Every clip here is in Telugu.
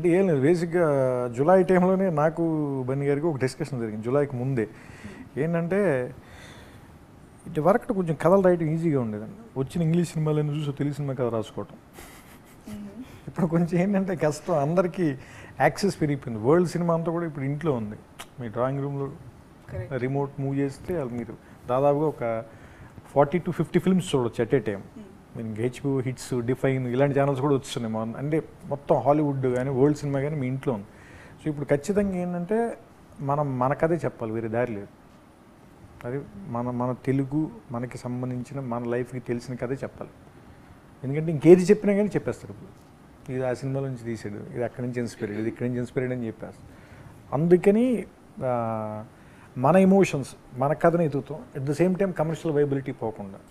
అంటే ఏం లేదు, బేసిక్గా జూలై టైంలోనే నాకు బన్నీ గారికి ఒక డిస్కషన్ జరిగింది జూలైకి ముందే. ఏంటంటే ఇటు వరకు కొంచెం కథలు రాయటం ఈజీగా ఉండేదండి, వచ్చిన ఇంగ్లీష్ సినిమాలను చూసి తెలుగు సినిమా కథ రాసుకోవటం. ఇప్పుడు కొంచెం ఏంటంటే కష్టం, అందరికీ యాక్సెస్ పెరిగిపోయింది, వరల్డ్ సినిమా అంతా కూడా ఇప్పుడు ఇంట్లో ఉంది. మీ డ్రాయింగ్ రూమ్లో రిమోట్ మూవ్ చేస్తే అది మీరు దాదాపుగా ఒక 40 to 50 ఫిల్మ్స్ చూడవచ్చు ఎట్ ఏ టైం. మీరు హెచ్బిఓ హిట్స్, డిఫైన్ ఇలాంటి ఛానల్స్ కూడా వస్తున్నాయి. అంటే మొత్తం హాలీవుడ్ కానీ వరల్డ్ సినిమా కానీ మీ ఇంట్లో ఉంది. సో ఇప్పుడు ఖచ్చితంగా ఏంటంటే మన కథే చెప్పాలి, వేరే దారి లేదు. అది మన తెలుగు మనకి సంబంధించిన మన లైఫ్కి తెలిసిన కథే చెప్పాలి. ఎందుకంటే ఇంకేది చెప్పినా కానీ చెప్పేస్తారు. ఇప్పుడు ఇది ఆ సినిమాలో నుంచి తీసాడు, ఇది అక్కడి నుంచి ఇన్స్పైర్డ్, ఇది ఇక్కడి నుంచి ఇన్స్పైర్డ్ అని చెప్పేస్తారు. అందుకని మన ఎమోషన్స్ మన కథను ఎదుగుతాం, at the same time commercial viability పోకుండా.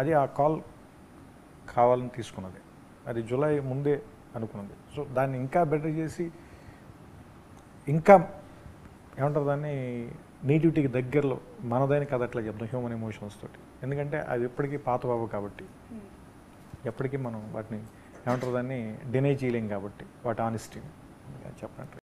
అది ఆ కాల్ కావాలని తీసుకున్నది, అది జూలై ముందే అనుకున్నది. సో దాన్ని ఇంకా బెటర్ చేసి ఇంకా ఏమంటారు దాన్ని నేటివిటీకి దగ్గరలో మనదైన కథ అట్లా చెప్తాం, హ్యూమన్ ఎమోషన్స్ తోటి. ఎందుకంటే అది ఎప్పటికీ పాత బాబు కాబట్టి ఎప్పటికీ మనం వాటిని ఏమంటారు దాన్ని డినై చేయలేం కాబట్టి వాటి ఆనెస్టీని చెప్పినట్టు.